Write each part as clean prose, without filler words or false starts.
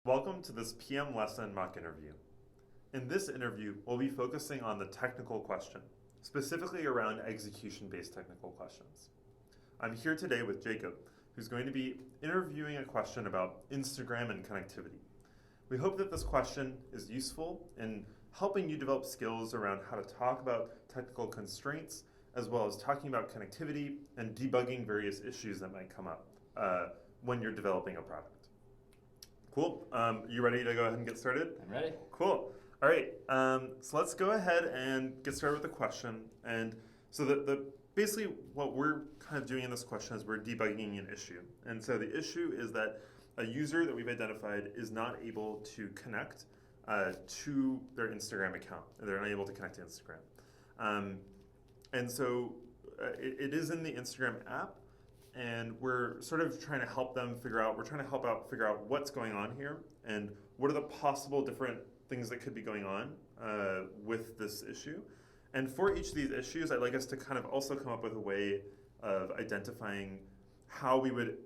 Welcome to this PM lesson mock interview. In this interview, we'll be focusing on the technical question, specifically around execution-based technical questions. I'm here today with Jacob, who's going to be interviewing a question about Instagram and connectivity. We hope that this question is useful in helping you develop skills around how to talk about technical constraints, as well as talking about connectivity and debugging various issues that might come up when you're developing a product. Cool. You ready to go ahead and get started? I'm ready. Cool. All right. So let's go ahead and get started with the question. And so basically what we're kind of doing in this question is we're debugging an issue. And so the issue is that a user that we've identified is not able to connect to their Instagram account. They're unable to connect to Instagram. And so it is in the Instagram app. And we're sort of trying to help them figure out what's going on here and what are the possible different things that could be going on with this issue. And for each of these issues, I'd like us to kind of also come up with a way of identifying how we would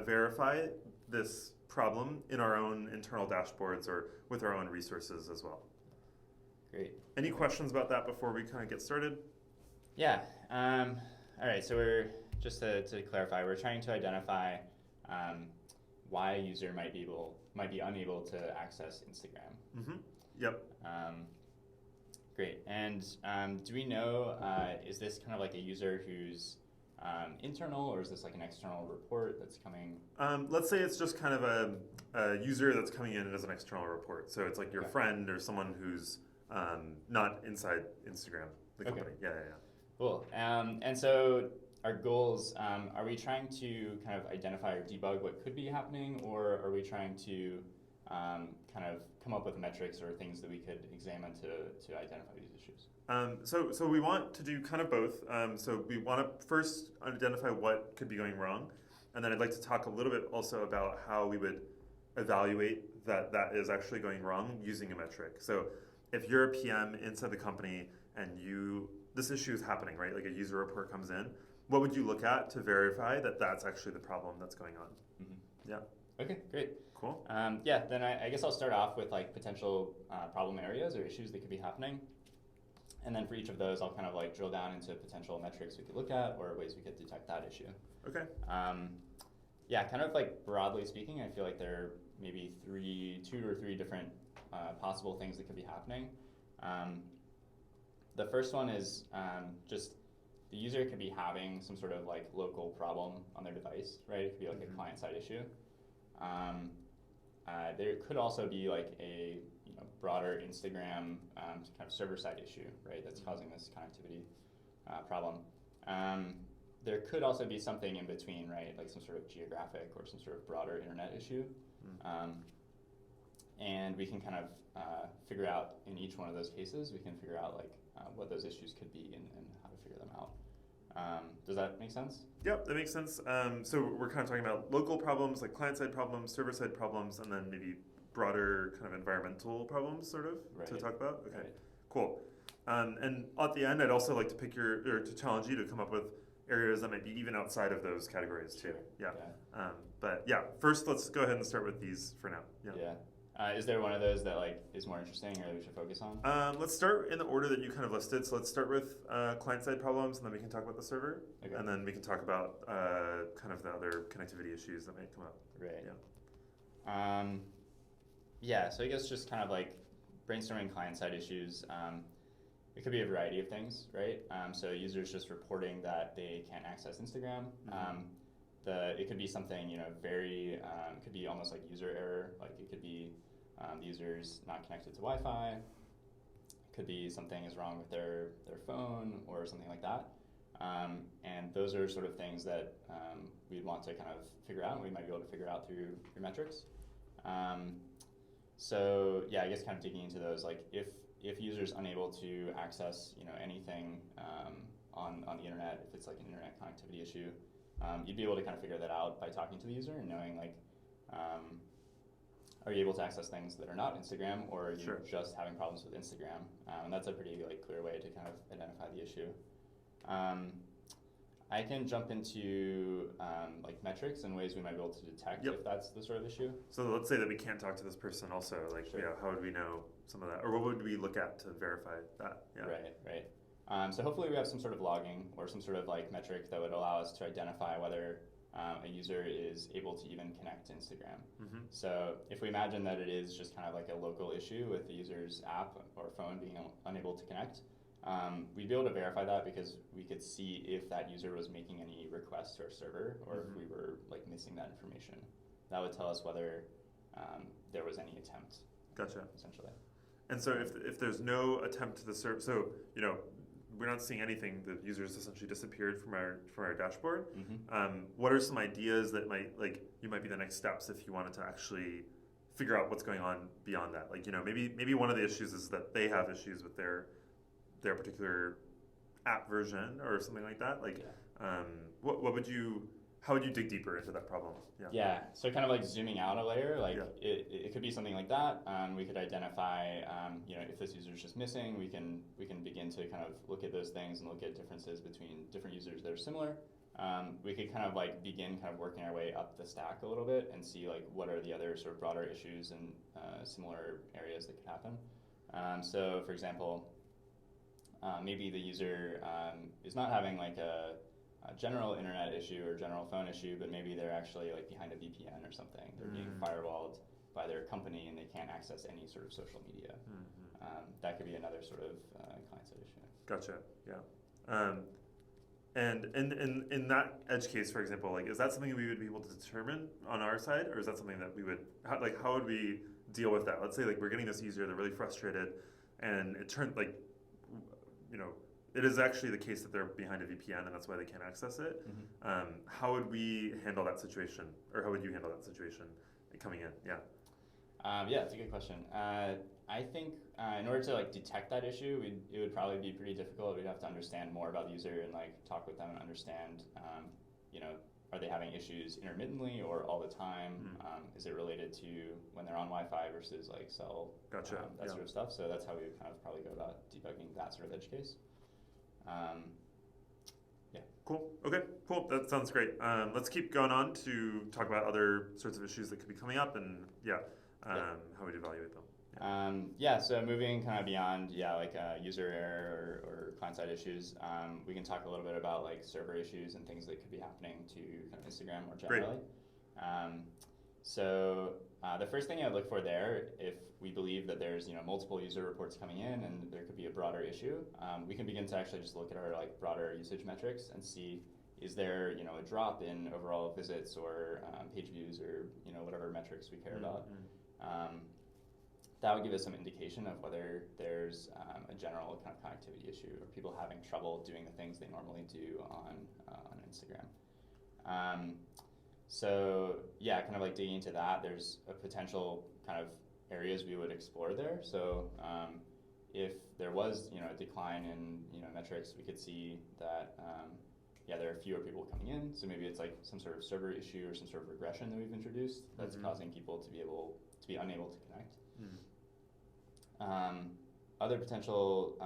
verify this problem in our own internal dashboards or with our own resources as well. Great. Any questions about that before we kind of get started? Yeah. All right. So just to clarify, we're trying to identify why a user might be unable to access Instagram. Mm-hmm. Yep. Great. And do we know, is this kind of like a user who's internal, or is this like an external report that's coming? Let's say it's just kind of a user that's coming in as an external report. So it's like your friend or someone who's not inside Instagram, the company. Yeah. Cool. And so our goals, are we trying to kind of identify or debug what could be happening, or are we trying to kind of come up with metrics or things that we could examine to identify these issues? So we want to do kind of both. So we want to first identify what could be going wrong, and then I'd like to talk a little bit also about how we would evaluate that is actually going wrong using a metric. So if you're a PM inside the company and this issue is happening, right? Like a user report comes in, what would you look at to verify that that's actually the problem that's going on? Mm-hmm. Yeah. Okay, great. Cool. Then I guess I'll start off with like potential problem areas or issues that could be happening. And then for each of those, I'll kind of like drill down into potential metrics we could look at or ways we could detect that issue. Okay. Kind of like broadly speaking, I feel like there are maybe two or three different possible things that could be happening. The first one is just the user could be having some sort of like local problem on their device, right? It could be like a client-side issue. There could also be like a broader Instagram kind of server-side issue, right? That's causing this connectivity problem. There could also be something in between, right? Like some sort of geographic or some sort of broader internet issue. And we can kind of figure out in each one of those cases, we can figure out like what those issues could be and how to figure them out. Does that make sense? Yep, that makes sense. So we're kind of talking about local problems, like client-side problems, server-side problems, and then maybe broader kind of environmental problems, sort of, to talk about? Okay, cool. And at the end, I'd also like to to challenge you to come up with areas that might be even outside of those categories too. Sure. Yeah. First let's go ahead and start with these for now. Yeah. Is there one of those that like is more interesting or that we should focus on? Let's start in the order that you kind of listed. So let's start with client-side problems, and then we can talk about the server, and then we can talk about kind of the other connectivity issues that might come up. Right. Yeah. So I guess just kind of like brainstorming client-side issues. It could be a variety of things, right? So users just reporting that they can't access Instagram. It could be something very. It could be almost like user error. Like it could be the user's not connected to Wi-Fi. It could be something is wrong with their phone or something like that. And those are sort of things that we'd want to kind of figure out, and we might be able to figure out through metrics. So yeah, I guess kind of digging into those, like if users unable to access anything on the internet, if it's like an internet connectivity issue, you'd be able to kind of figure that out by talking to the user and knowing like, are you able to access things that are not Instagram, or are you just having problems with Instagram? And that's a pretty like clear way to kind of identify the issue. I can jump into like metrics and ways we might be able to detect Yep. if that's the sort of issue. So let's say that we can't talk to this person also, like, Sure. yeah, how would we know some of that? Or what would we look at to verify that? Yeah. Right. So hopefully we have some sort of logging or some sort of like metric that would allow us to identify whether a user is able to even connect to Instagram. Mm-hmm. So if we imagine that it is just kind of like a local issue with the user's app or phone being unable to connect, we'd be able to verify that because we could see if that user was making any requests to our server or if we were like missing that information. That would tell us whether there was any attempt, Gotcha. essentially. And so if there's no attempt to the serve, so, you know, we're not seeing anything, the user's essentially disappeared from our dashboard. What are some ideas that might be the next steps if you wanted to actually figure out what's going on beyond that? Like, you know, maybe one of the issues is that they have issues with their particular app version or something like that. Like, how would you dig deeper into that problem? Yeah, so kind of like zooming out a layer, like Yeah. it could be something like that. We could identify, you know, if this user is just missing, we can begin to kind of look at those things and look at differences between different users that are similar. We could kind of like begin kind of working our way up the stack a little bit and see like what are the other sort of broader issues and similar areas that could happen. So for example, maybe the user is not having like a general internet issue or general phone issue, but maybe they're actually like behind a VPN or something. They're being firewalled by their company and they can't access any sort of social media. That could be another sort of client-side issue. Gotcha. Yeah. And in that edge case, for example, like, is that something we would be able to determine on our side, or is that something that we would how would we deal with that? Let's say like we're getting this user, they're really frustrated, and it turned like, you know, it is actually the case that they're behind a VPN and that's why they can't access it. How would we handle that situation, or how would you handle that situation coming in? Yeah, it's a good question. I think in order to like detect that issue, it would probably be pretty difficult. We'd have to understand more about the user and like talk with them and understand, you know, are they having issues intermittently or all the time? Is it related to when they're on Wi-Fi versus like cell? Gotcha. That sort of stuff. So that's how we would kind of probably go about debugging that sort of edge case. Yeah. Cool. Okay. Cool. That sounds great. Let's keep going on to talk about other sorts of issues that could be coming up, and how we'd evaluate them. So moving kind of beyond, like user error or client-side issues, we can talk a little bit about like server issues and things that could be happening to kind of Instagram more generally. The first thing I'd look for there, if we believe that there's multiple user reports coming in and there could be a broader issue, we can begin to actually just look at our like broader usage metrics and see, is there a drop in overall visits or page views or whatever metrics we care about. That would give us some indication of whether there's a general kind of connectivity issue or people having trouble doing the things they normally do on Instagram. Kind of like digging into that, there's a potential kind of areas we would explore there. So if there was a decline in metrics, we could see that there are fewer people coming in. So maybe it's like some sort of server issue or some sort of regression that we've introduced that's causing people to be unable to connect. Other potential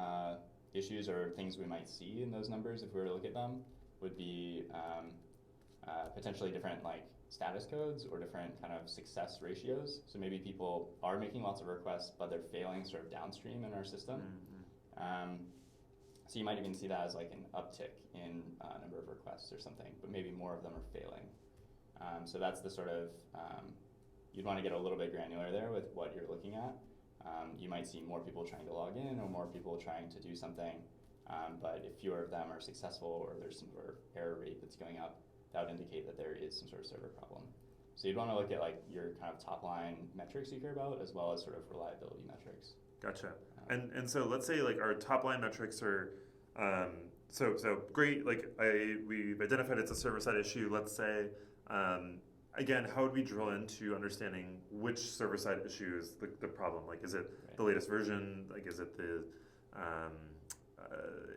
issues or things we might see in those numbers if we were to look at them would be potentially different like status codes or different kind of success ratios. So maybe people are making lots of requests, but they're failing sort of downstream in our system. So you might even see that as like an uptick in number of requests or something, but maybe more of them are failing. So that's the sort of, you'd want to get a little bit granular there with what you're looking at. You might see more people trying to log in or more people trying to do something, but if fewer of them are successful or there's some sort of error rate that's going up, that would indicate that there is some sort of server problem. So you'd want to look at like your kind of top line metrics you care about as well as sort of reliability metrics. Gotcha. And so let's say like our top line metrics are, so great, like we've identified it's a server side issue, let's say. Again, how would we drill into understanding which server side issue is the problem? Like, is it the latest version? Like, is it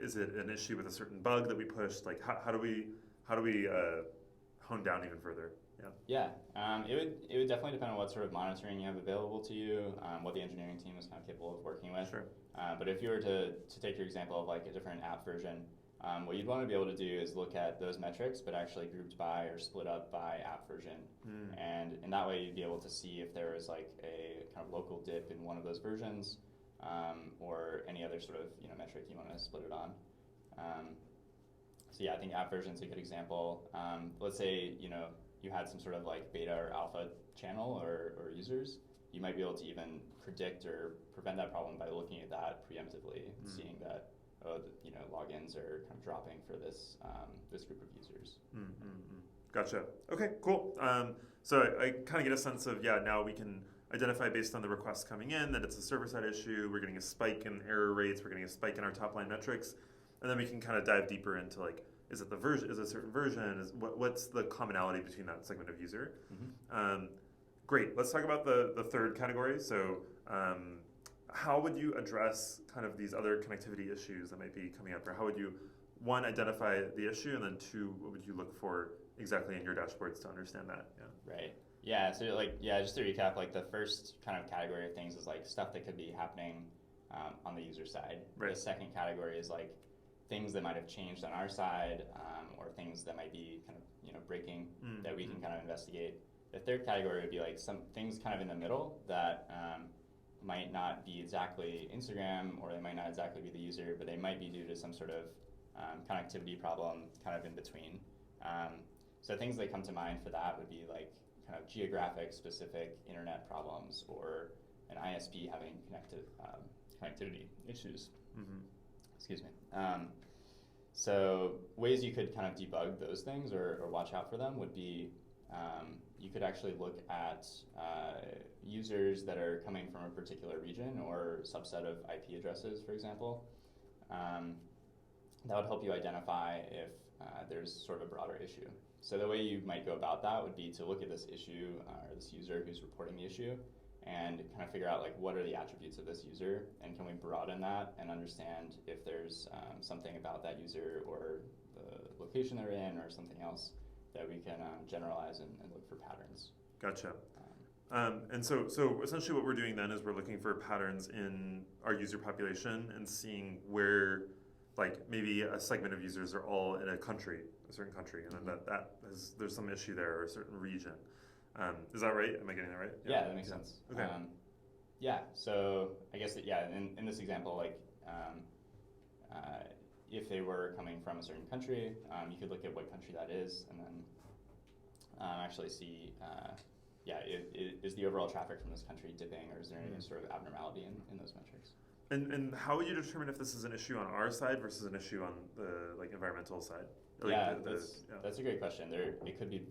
is it an issue with a certain bug that we pushed? Like, how do we hone down even further? It would definitely depend on what sort of monitoring you have available to you, what the engineering team is kind of capable of working with. Sure. But if you were to take your example of like a different app version, What you'd want to be able to do is look at those metrics, but actually grouped by or split up by app version. And in that way, you'd be able to see if there was like a kind of local dip in one of those versions, or any other sort of metric you want to split it on. So yeah, I think app version's a good example. Let's say you had some sort of like beta or alpha channel or users. You might be able to even predict or prevent that problem by looking at that preemptively, and seeing that logins are kind of dropping for this this group of users. Gotcha. Okay, cool. So I kind of get a sense of, now we can identify based on the requests coming in that it's a server-side issue. We're getting a spike in error rates. We're getting a spike in our top-line metrics. And then we can kind of dive deeper into like, is it the version? Is it a certain version? What's the commonality between that segment of user? Great. Let's talk about the third category. So how would you address kind of these other connectivity issues that might be coming up? Or how would you, one, identify the issue, and then two, what would you look for exactly in your dashboards to understand that? Right. Yeah. So just to recap, like the first kind of category of things is like stuff that could be happening on the user side. Right. The second category is like things that might have changed on our side, or things that might be kind of breaking that we can kind of investigate. The third category would be like some things kind of in the middle that might not be exactly Instagram, or they might not exactly be the user, but they might be due to some sort of connectivity problem kind of in between. So things that come to mind for that would be like kind of geographic specific internet problems, or an ISP having connectivity issues. Excuse me. So ways you could kind of debug those things or watch out for them would be you could actually look at users that are coming from a particular region or subset of IP addresses, for example. That would help you identify if there's sort of a broader issue. So the way you might go about that would be to look at this issue or this user who's reporting the issue, and kind of figure out like what are the attributes of this user, and can we broaden that and understand if there's something about that user or the location they're in or something else that we can generalize and look for patterns. Gotcha. And so essentially what we're doing then is we're looking for patterns in our user population and seeing where, like, maybe a segment of users are all in a certain country, and then there's some issue there, or a certain region. Is that right? Am I getting that right? Yeah, that makes sense. Okay. So I guess in this example, like if they were coming from a certain country, you could look at what country that is, and then actually see, is the overall traffic from this country dipping, or is there any sort of abnormality in those metrics? And how would you determine if this is an issue on our side versus an issue on the environmental side? That's a great question. It could be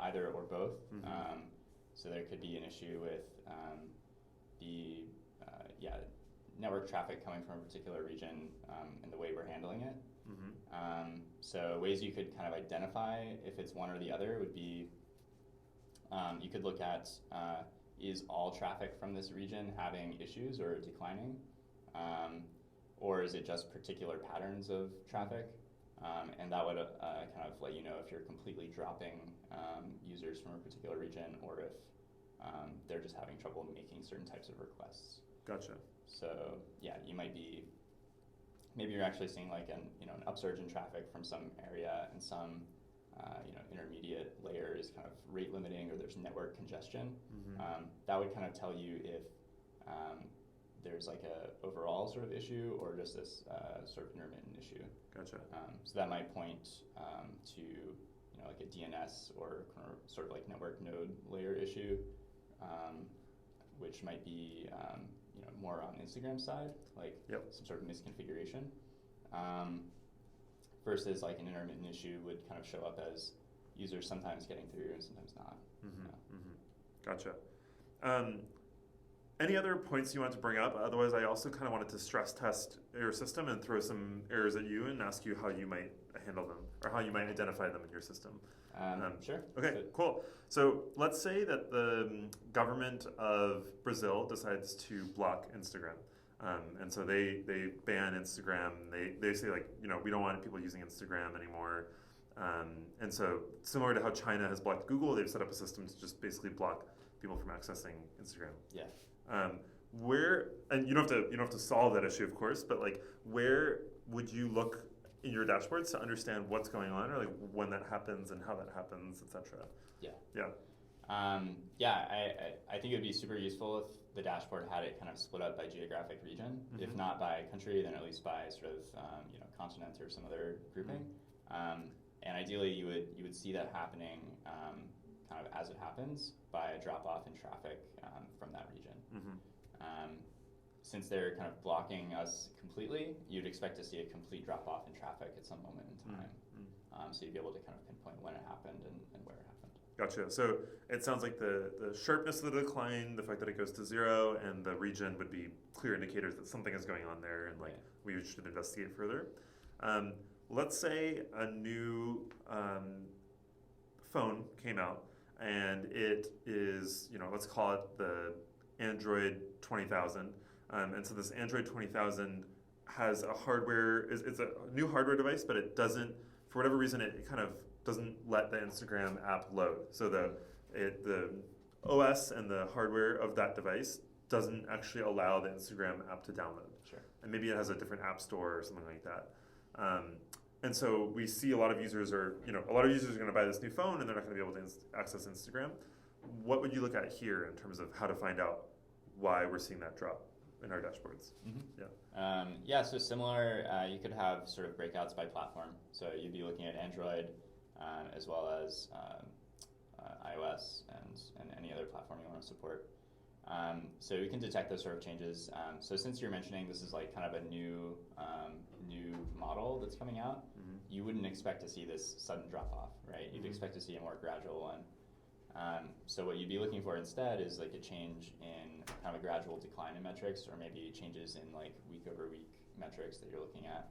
either or both. So there could be an issue with the network traffic coming from a particular region and the way we're handling it. So ways you could kind of identify if it's one or the other would be you could look at is all traffic from this region having issues or declining, or is it just particular patterns of traffic? And that would kind of let you know if you're completely dropping users from a particular region, or if they're just having trouble making certain types of requests. Gotcha. So you might be, maybe you're actually seeing like an upsurge in traffic from some area, and some intermediate layer is kind of rate limiting, or there's network congestion. That would kind of tell you if there's like a overall sort of issue, or just this sort of intermittent issue. Gotcha. So that might point to like a DNS or sort of like network node layer issue, which might be more on Instagram side, like some sort of misconfiguration, versus like an intermittent issue would kind of show up as users sometimes getting through and sometimes not. Gotcha. Any other points you want to bring up? Otherwise, I also kind of wanted to stress test your system and throw some errors at you and ask you how you might handle them, or how you might identify them in your system. Sure. Okay, cool. So let's say that the government of Brazil decides to block Instagram. And so they ban Instagram. They say, like, we don't want people using Instagram anymore. And so similar to how China has blocked Google, they've set up a system to just basically block people from accessing Instagram. Yeah. Where, and you don't have to solve that issue, of course, but like, where would you look in your dashboards to understand what's going on, or like when that happens and how that happens, etc. Yeah. Yeah. I think it would be super useful if the dashboard had it kind of split up by geographic region. If not by country, then at least by sort of continent or some other grouping. And ideally, you would see that happening kind of as it happens by a drop off in traffic from that region. Since they're kind of blocking us completely, you'd expect to see a complete drop off in traffic at some moment in time. So you'd be able to kind of pinpoint when it happened and where it happened. Gotcha. So it sounds like the sharpness of the decline, the fact that it goes to 0, and the region would be clear indicators that something is going on there, and like we should investigate further. Let's say a new phone came out, and it is, let's call it the Android 20,000. And so this Android 20,000 has a hardware, it's a new hardware device, but it doesn't, for whatever reason, it kind of doesn't let the Instagram app load. So the OS and the hardware of that device doesn't actually allow the Instagram app to download. Sure. And maybe it has a different app store or something like that. And so we see a lot of users are going to buy this new phone and they're not going to be able to access Instagram. What would you look at here in terms of how to find out why we're seeing that drop in our dashboards? So similar, you could have sort of breakouts by platform. So you'd be looking at Android as well as iOS and any other platform you want to support. So we can detect those sort of changes. So since you're mentioning this is like kind of a new model that's coming out, you wouldn't expect to see this sudden drop off, right? You'd expect to see a more gradual one. So what you'd be looking for instead is like a change in kind of a gradual decline in metrics, or maybe changes in like week over week metrics that you're looking at.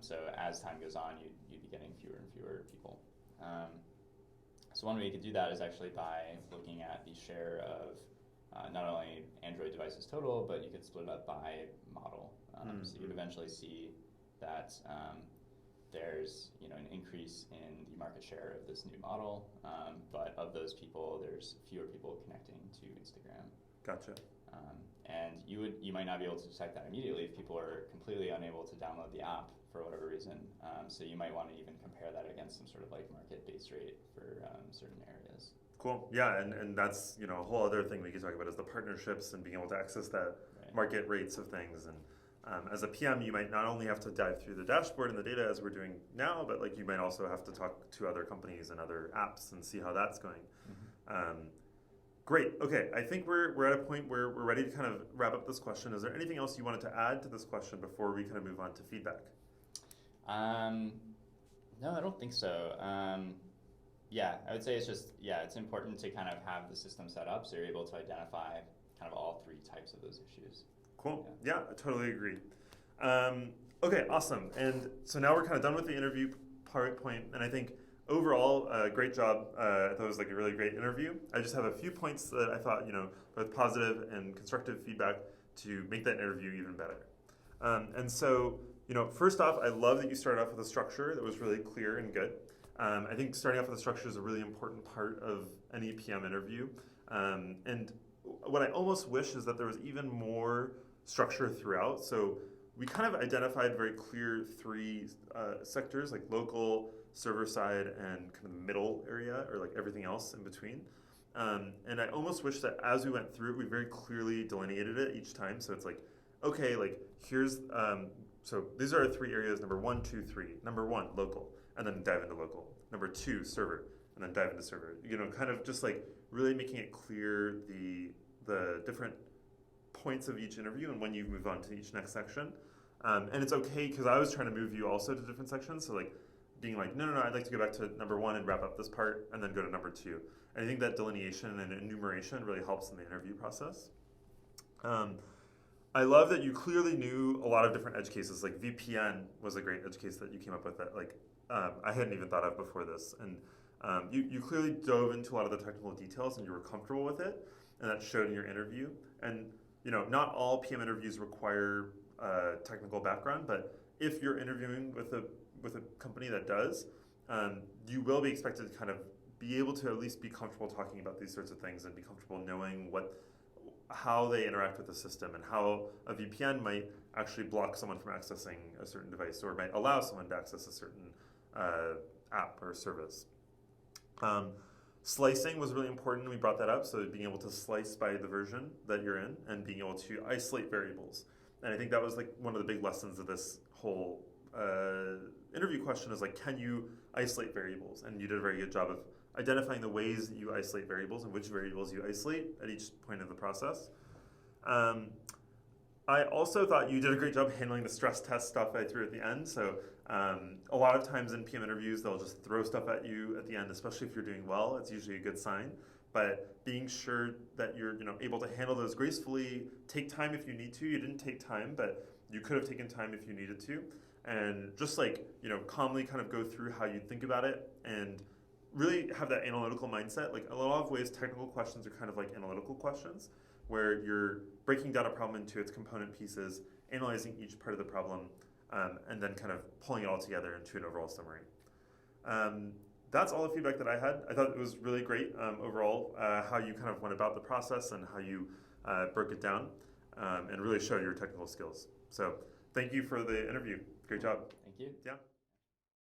So as time goes on, you'd be getting fewer and fewer people. So one way you could do that is actually by looking at the share of not only Android devices total, but you could split it up by model. So you'd eventually see that there's an increase in the market share of this new model, but of those people, there's fewer people connecting to Instagram. Gotcha. And you might not be able to detect that immediately if people are completely unable to download the app for whatever reason. So you might want to even compare that against some sort of like market-based rate for certain areas. Cool. Yeah, and that's a whole other thing we could talk about is the partnerships and being able to access that market rates of things. And as a PM, you might not only have to dive through the dashboard and the data as we're doing now, but like you might also have to talk to other companies and other apps and see how that's going. Great. Okay, I think we're at a point where we're ready to kind of wrap up this question. Is there anything else you wanted to add to this question before we kind of move on to feedback? No, I don't think so. I would say it's important to kind of have the system set up so you're able to identify kind of all 3 types of those issues. Cool. Yeah, I totally agree. Okay, awesome. And so now we're kind of done with the interview point, and I think overall, great job. I thought it was like a really great interview. I just have a few points that I thought, both positive and constructive feedback to make that interview even better. And so, first off, I love that you started off with a structure that was really clear and good. I think starting off with a structure is a really important part of any PM interview. And what I almost wish is that there was even more structure throughout. So we kind of identified very clear 3 sectors, like local, server side, and kind of the middle area, or like everything else in between. And I almost wish that as we went through it, we very clearly delineated it each time. So it's like, okay, like here's, so these are our 3 areas, number 1, 2, 3. Number 1, local, and then dive into local. Number 2, server, and then dive into server. Kind of just like really making it clear the different points of each interview and when you move on to each next section. And it's okay, because I was trying to move you also to different sections. So like being like, no, I'd like to go back to number 1 and wrap up this part and then go to number 2. And I think that delineation and enumeration really helps in the interview process. I love that you clearly knew a lot of different edge cases. Like VPN was a great edge case that you came up with that I hadn't even thought of before this. And you clearly dove into a lot of the technical details and you were comfortable with it, and that showed in your interview. And not all PM interviews require technical background, but if you're interviewing with a company that does, you will be expected to kind of be able to at least be comfortable talking about these sorts of things and be comfortable knowing how they interact with the system and how a VPN might actually block someone from accessing a certain device or might allow someone to access a certain app or service. Slicing was really important. We brought that up. So being able to slice by the version that you're in and being able to isolate variables. And I think that was like one of the big lessons of this whole interview question is like, can you isolate variables? And you did a very good job of identifying the ways that you isolate variables and which variables you isolate at each point of the process. I also thought you did a great job handling the stress test stuff I threw at the end. So a lot of times in PM interviews, they'll just throw stuff at you at the end, especially if you're doing well. It's usually a good sign. But being sure that you're able to handle those gracefully, take time if you need to. You didn't take time, but you could have taken time if you needed to. And just like, calmly kind of go through how you think about it and really have that analytical mindset. Like a lot of ways, technical questions are kind of like analytical questions where you're breaking down a problem into its component pieces, analyzing each part of the problem, and then kind of pulling it all together into an overall summary. That's all the feedback that I had. I thought it was really great overall, how you kind of went about the process and how you broke it down and really showed your technical skills. So thank you for the interview. Great job. Thank you. Yeah.